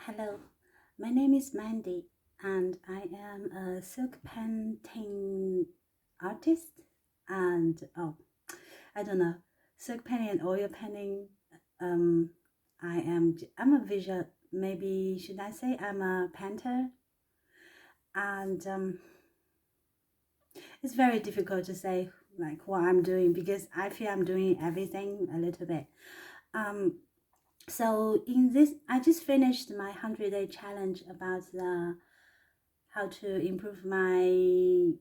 Hello, my name is Mandy and I am a silk painting artist and I don't know, silk painting and oil painting. Um, I'm a visual, maybe should I say I'm a painter, and it's very difficult to say like what I'm doing because I feel I'm doing everything a little bit. Um, so in this, I just finished my 100-day challenge about the how to improve my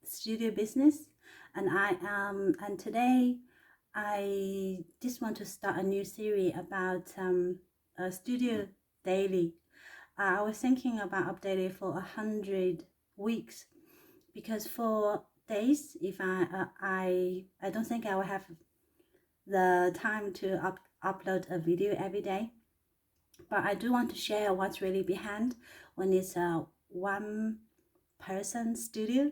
studio business, and and today I just want to start a new series about a studio daily. I was thinking about updating for 100 weeks because for days, if I don't think I will have the time to upload a video every day, but I do want to share what's really behind when it's a one person studio.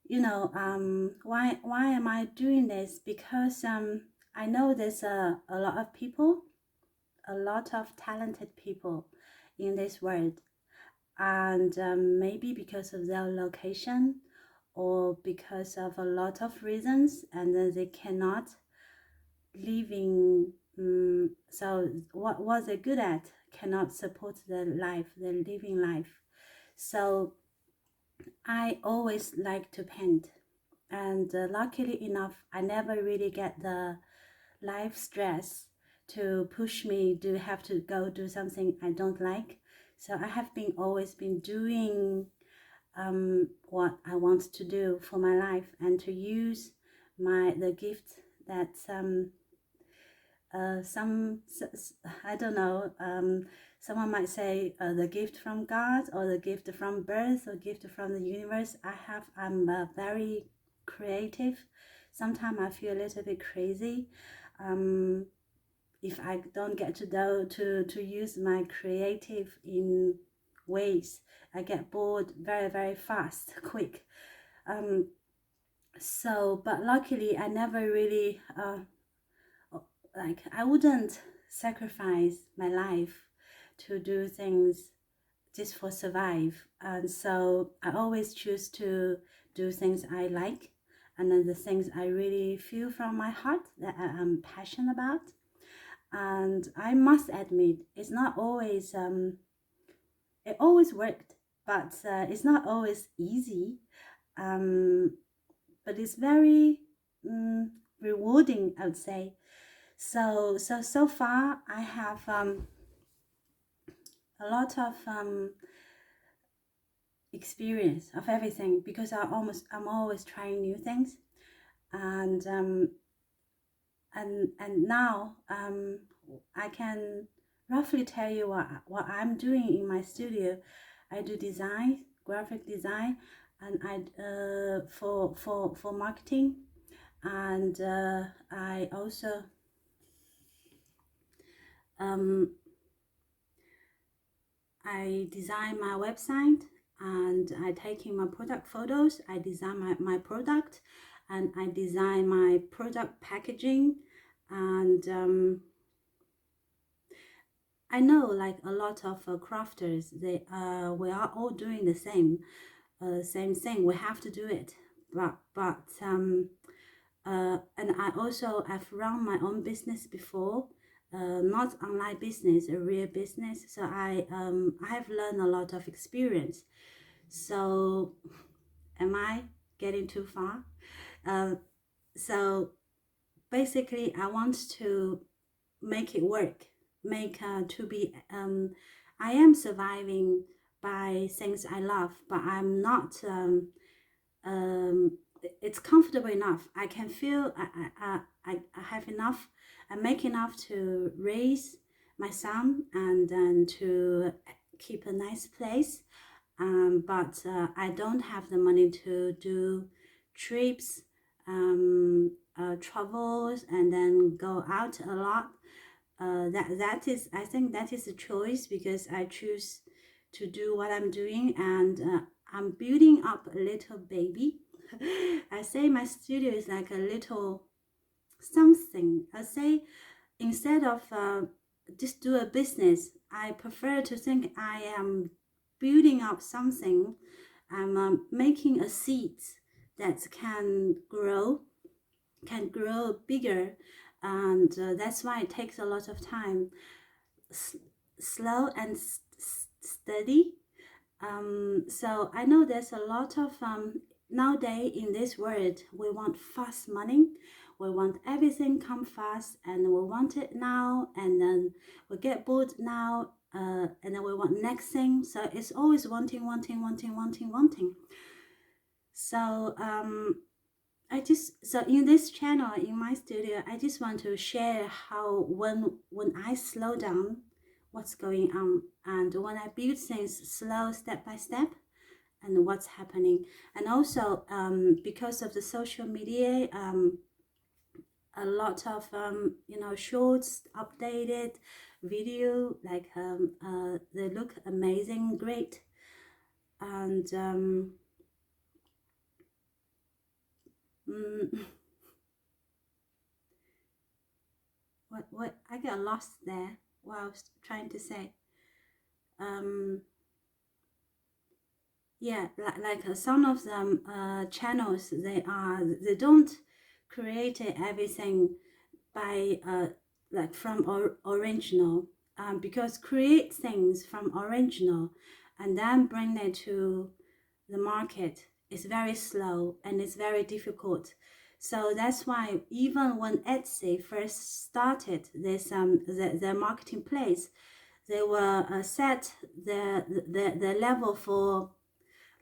Why am I doing this? Because I know there's a lot of people, a lot of talented people in this world, and maybe because of their location or because of a lot of reasons, and then they cannot living. So what they're good at cannot support their life, their living life. So I always like to paint, and luckily enough, I never really get the life stress to push me to have to go do something I don't like. So I have been always been doing what I want to do for my life and to use the gift that I don't know, someone might say the gift from God or the gift from birth or gift from the universe. I'm very creative. Sometimes I feel a little bit crazy if I don't get to know to use my creative in ways. I get bored very fast, quick. But luckily I never really I wouldn't sacrifice my life to do things just for survive. And so I always choose to do things I like, and then the things I really feel from my heart that I am passionate about. And I must admit, it's not always it always worked, but it's not always easy. But it's very rewarding, I would say. So far I have a lot of experience of everything because I'm always trying new things, and now I can roughly tell you what I'm doing in my studio. I do design, graphic design, and I for marketing, and I also I design my website, and I take in my product photos. I design my product, and I design my product packaging. And I know like a lot of crafters, we are all doing the same thing. We have to do it, and I've run my own business before, not online business, a real business. So I have learned a lot of experience. So am I getting too far? Uh, so basically, I want to make it work. Make to be. I am surviving by things I love, but I'm not. It's comfortable enough. I can feel I have enough. I make enough to raise my son and then to keep a nice place. But I don't have the money to do trips, travels, and then go out a lot. That is, I think that is a choice because I choose to do what I'm doing, and I'm building up a little baby. I say my studio is like a little something. I say instead of just do a business, I prefer to think I am building up something. I'm making a seed that can grow bigger, and that's why it takes a lot of time. Slow and steady. So I know there's a lot of nowadays in this world, we want fast money. We want everything come fast, and we want it now, and then we get bored now, and then we want next thing. So it's always wanting. So so in this channel, in my studio, I just want to share how when I slow down, what's going on, and when I build things slow, step by step, and what's happening. And also because of the social media, a lot of shorts, updated video, like they look amazing, great, and what I got lost there, what I was trying to say. Yeah, like some of them channels, they don't create everything by like from original, because create things from original and then bring it to the market is very slow and it's very difficult. So that's why even when Etsy first started this the marketplace, they were set the level for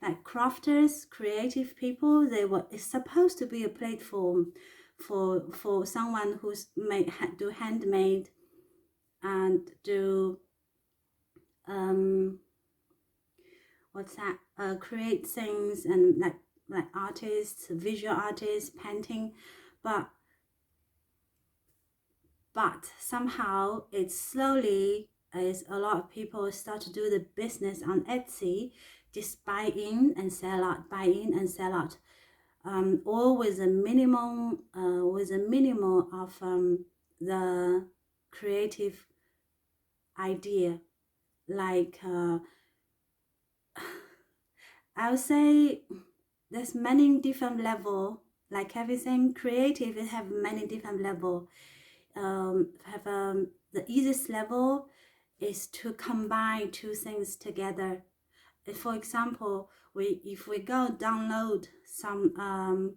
like crafters, creative people. It's supposed to be a platform for someone who's do handmade and do what's that, create things, and like artists, visual artists, painting, but somehow it slowly, as a lot of people start to do the business on Etsy, just buy in and sell out, buy in and sell out, all with a minimum of the creative idea. Like I would say there's many different level. Like everything creative, it have many different level. The easiest level is to combine two things together. For example, if we go download some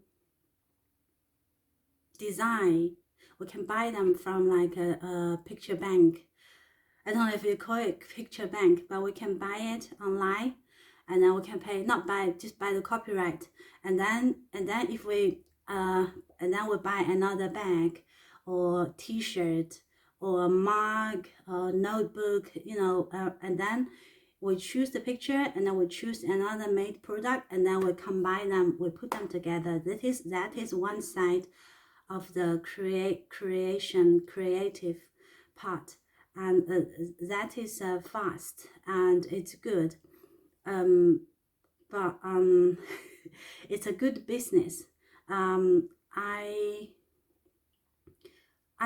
design, we can buy them from like a picture bank. I don't know if you call it picture bank, but we can buy it online, and then we can pay, not buy, just buy the copyright, and then if we and then we buy another bag or t-shirt or a mug or notebook, and then we choose the picture, and then we choose another made product, and then we combine them, we put them together. That is one side of the creative part, and that is fast and it's good, but it's a good business. I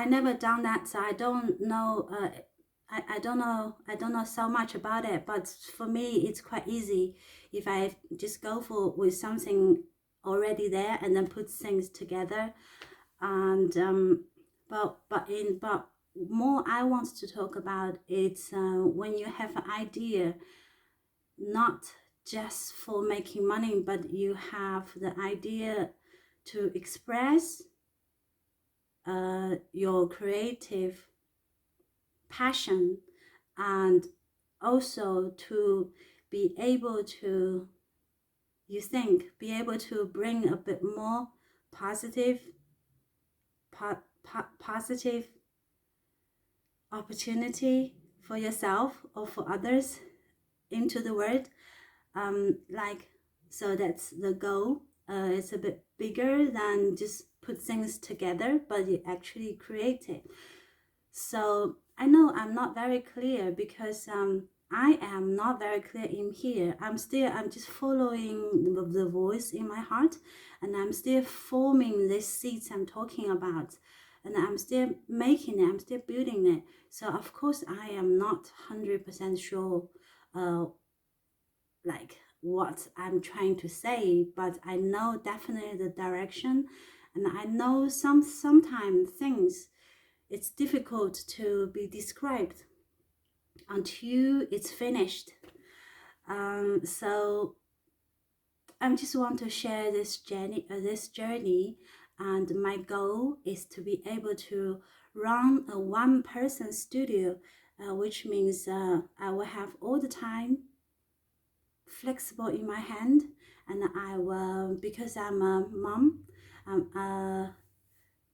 never done that, so I don't know. I don't know so much about it, but for me it's quite easy if I just go with something already there and then put things together. And but more I want to talk about, it's when you have an idea, not just for making money, but you have the idea to express your creative passion, and also to be able to, be able to bring a bit more positive opportunity for yourself or for others into the world. So that's the goal. It's a bit bigger than just put things together, but you actually create it. So I know I'm not very clear, because I am not very clear in here. I'm just following the voice in my heart, and I'm still forming these seeds I'm talking about. and I'm still making it, I'm still building it. So of course I am not 100% sure like what I'm trying to say, but I know definitely the direction, and I know sometimes things it's difficult to be described until it's finished. So I just want to share this journey, and my goal is to be able to run a one-person studio, which means I will have all the time flexible in my hand, and I will, because I'm a mom,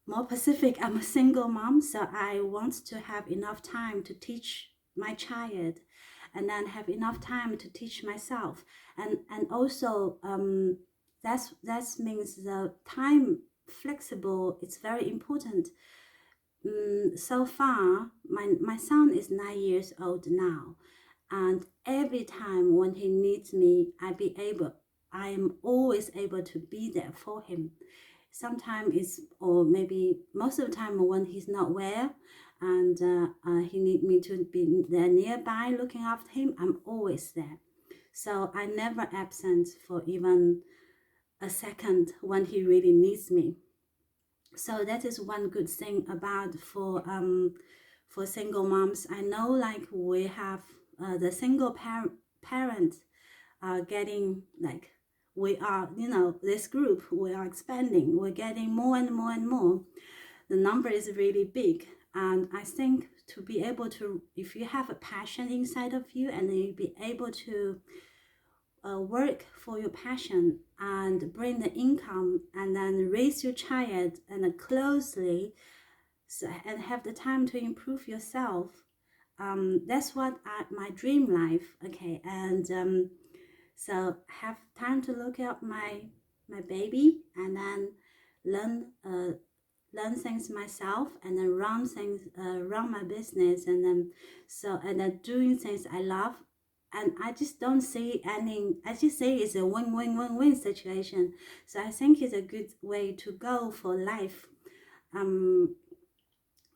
more Pacific, I'm a single mom, so I want to have enough time to teach my child, and then have enough time to teach myself, and also that means the time flexible. It's very important. So far, my son is 9 years old now, and every time when he needs me, I am always able to be there for him. Sometimes it's, or maybe most of the time when he's not well, and he need me to be there nearby looking after him, I'm always there. So I never absent for even a second when he really needs me. So that is one good thing about for single moms. I know like we have the single parent are getting, like, we are, you know, this group, we are expanding, we're getting more and more and more. The number is really big, and I think to be able to, if you have a passion inside of you, and you be able to work for your passion and bring the income, and then raise your child and closely, so, and have the time to improve yourself. That's what my dream life. Okay, and so have time to look up my baby, and then learn things myself, and then run my business, and then doing things I love. And I just don't see any, I just say it's a win-win-win-win situation. So I think it's a good way to go for life.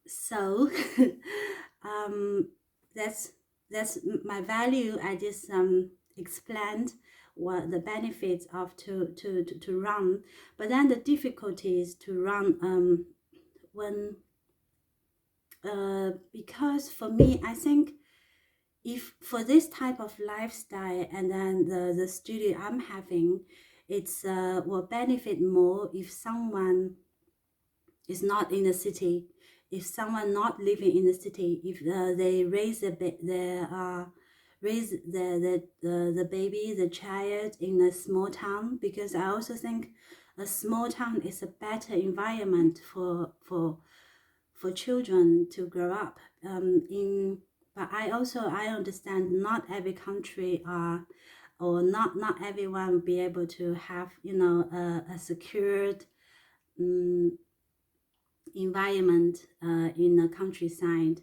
So that's my value. I just explained what the benefits of to run, but then the difficulties to run when because for me, I think if for this type of lifestyle, and then the studio I'm having, it's will benefit more if someone is not in the city, if someone not living in the city, if they raise raise the baby, the child in a small town, because I also think a small town is a better environment for children to grow up in. But I understand not every country are, or not everyone will be able to have, you know, a secured environment in the countryside.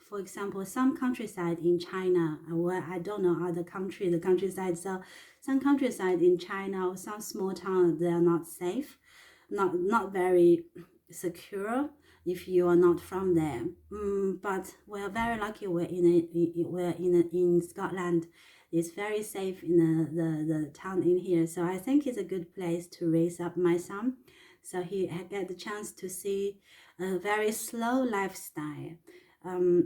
For example, some countryside in China, where I don't know other the countryside. So some countryside in China, or some small town, they are not safe, not very secure if you are not from there. But we're very lucky. We're in Scotland. It's very safe in the town in here. So I think it's a good place to raise up my son. So he had get the chance to see a very slow lifestyle.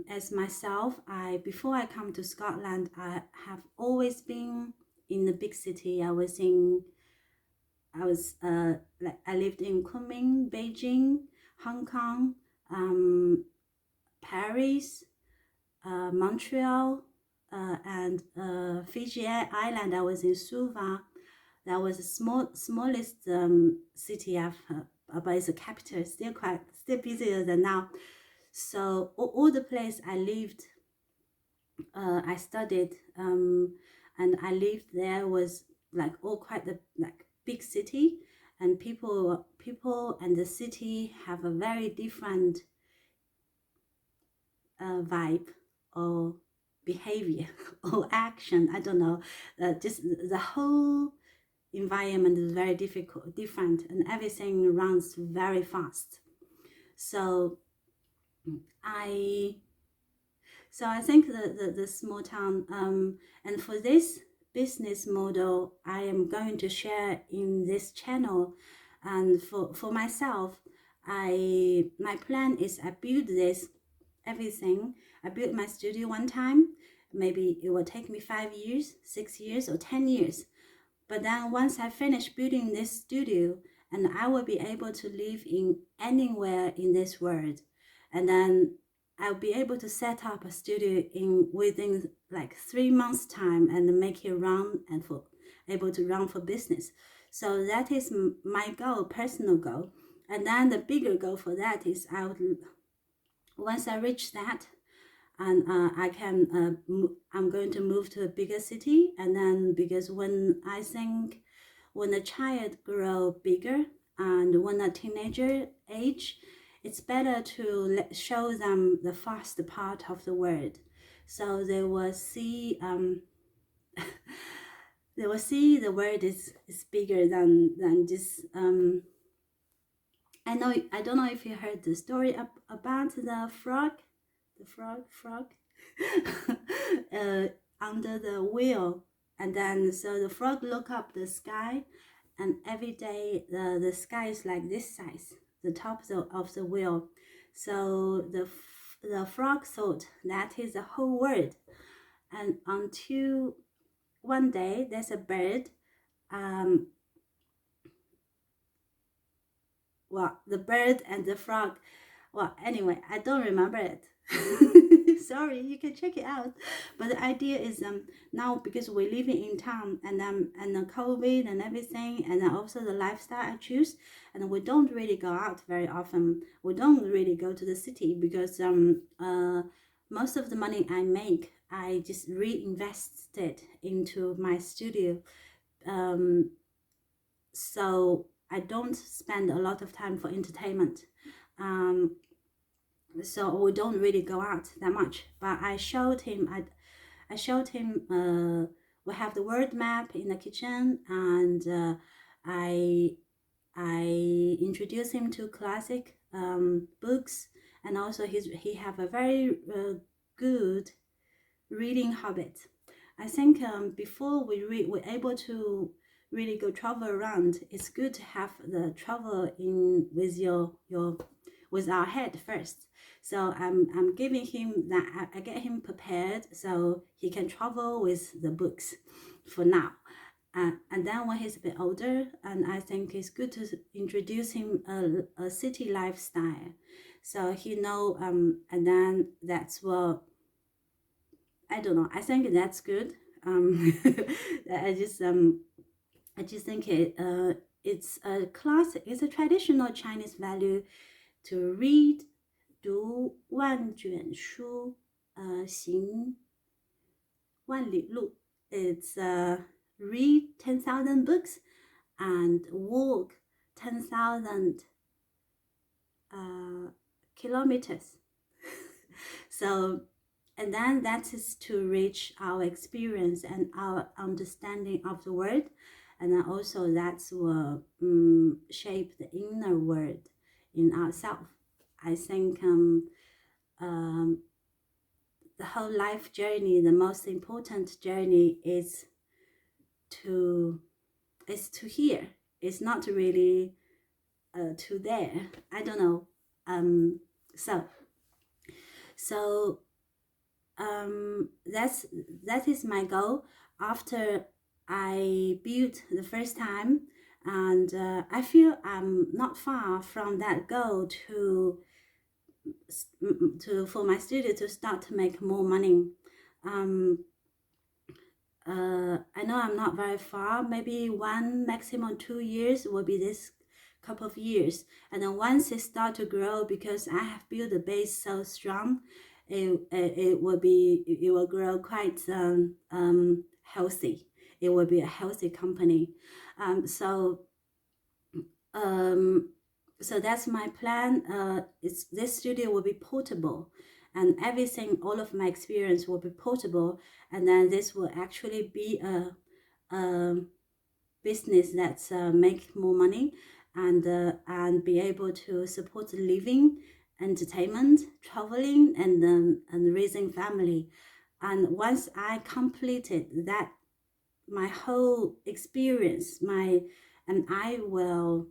As myself, before I come to Scotland, I have always been in the big city. I lived in Kunming, Beijing, Hong Kong, Paris, Montreal, and Fiji Island. I was in Suva. That was the smallest city I've, but it's a capital, still busier than now. So all the place I lived, I studied, and I lived there was like all quite the like big city, and people and the city have a very different vibe or behavior or action. I don't know, just the whole environment is very different, and everything runs very fast. So I think the small town, and for this business model, I am going to share in this channel. And for myself, my plan is I build this everything. I built my studio one time. Maybe it will take me 5 years, 6 years, or 10 years. But then once I finish building this studio, and I will be able to live in anywhere in this world, and then I'll be able to set up a studio within like 3 months time and make it run and able to run for business. So that is my goal, personal goal. And then the bigger goal for that is once I reach that, and I'm going to move to a bigger city. And then because when a child grow bigger and when a teenager age, it's better to show them the fast part of the world, so they will see the world is bigger than just I don't know if you heard the story about the frog under the wheel. And then so the frog look up the sky, and every day the sky is like this size, the top of the wheel. So the frog thought that is the whole world. And until one day there's a bird, the bird and the frog, anyway, I don't remember it. Sorry, you can check it out. But the idea is now, because we're living in town, and the COVID and everything, and then also the lifestyle I choose, and we don't really go out very often. We don't really go to the city because most of the money I make, I just reinvest it into my studio. So I don't spend a lot of time for entertainment. So we don't really go out that much. But I showed him, we have the word map in the kitchen, and I introduced him to classic books, and also he have a very good reading habit. I think before we're able to really go travel around, it's good to have the travel in with our head first. So I'm giving him that. I get him prepared so he can travel with the books for now. And then when he's a bit older, and I think it's good to introduce him a city lifestyle, so he know. And then that's what, I don't know. I think that's good. I just think it's a classic. It's a traditional Chinese value to read, 读万卷书, 行万里路. It's read 10,000 books and walk 10,000 kilometers. So, and then that is to reach our experience and our understanding of the world. And then also that's will shape the inner world in ourselves. I think the whole life journey, the most important journey is to here. It's not really to there. I don't know. That is my goal after I built the first time. And I feel I'm not far from that goal for my studio to start to make more money. I know I'm not very far. Maybe 1, maximum 2 years will be this couple of years. And then once it start to grow, because I have built the base so strong, it will grow quite healthy. It will be a healthy company. So that's my plan. This studio will be portable, and everything, all of my experience will be portable. And then this will actually be a business that's make more money and be able to support living, entertainment, traveling, and raising family. And once I completed that, my whole experience, and I will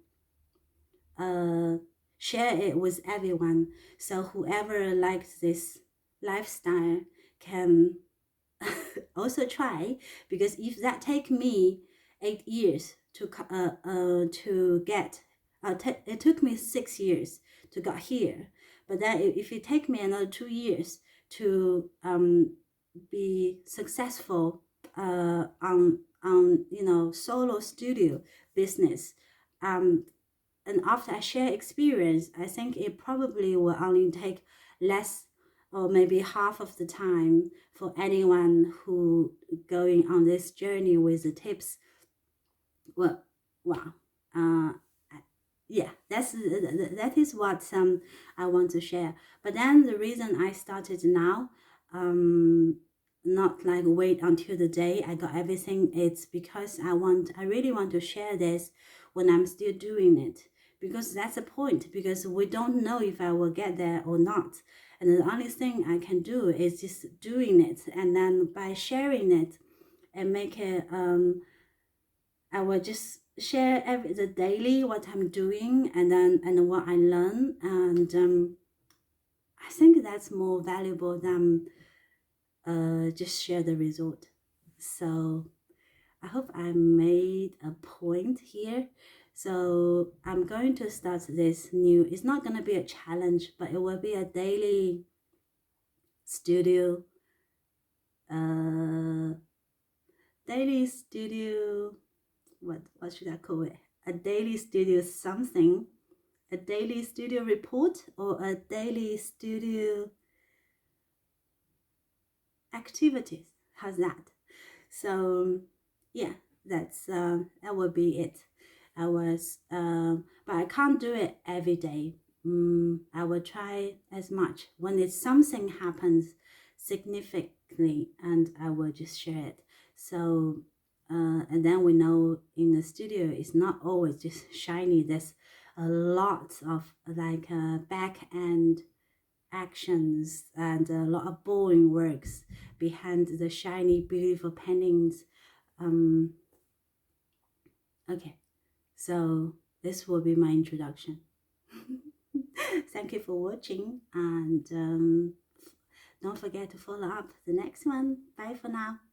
share it with everyone. So whoever likes this lifestyle can also try, because if that take me 8 years to get, it took me 6 years to get here, but then if it take me another 2 years to be successful on solo studio business, and after I share experience, I think it probably will only take less or maybe half of the time for anyone who going on this journey with the tips. Well, wow. Yeah, that is what I want to share. But then the reason I started now, not like wait until the day I got everything, it's because I really want to share this when I'm still doing it, because that's the point, because we don't know if I will get there or not. And the only thing I can do is just doing it, and then by sharing it and make it I will just share the daily what I'm doing, and what I learn, and I think that's more valuable than just share the result. So I hope I made a point here. So I'm going to start this new, it's not going to be a challenge, but it will be a daily studio, daily studio, what should I call it? A daily studio something, a daily studio report, or a daily studio activities. How's that? So yeah, that will be it. But I can't do it every day. I will try as much when it's something happens significantly, and I will just share it. So and then we know in the studio it's not always just shiny. There's a lot of like back end actions and a lot of boring works behind the shiny beautiful paintings. Okay, so this will be my introduction. Thank you for watching, and don't forget to follow up the next one. Bye for now.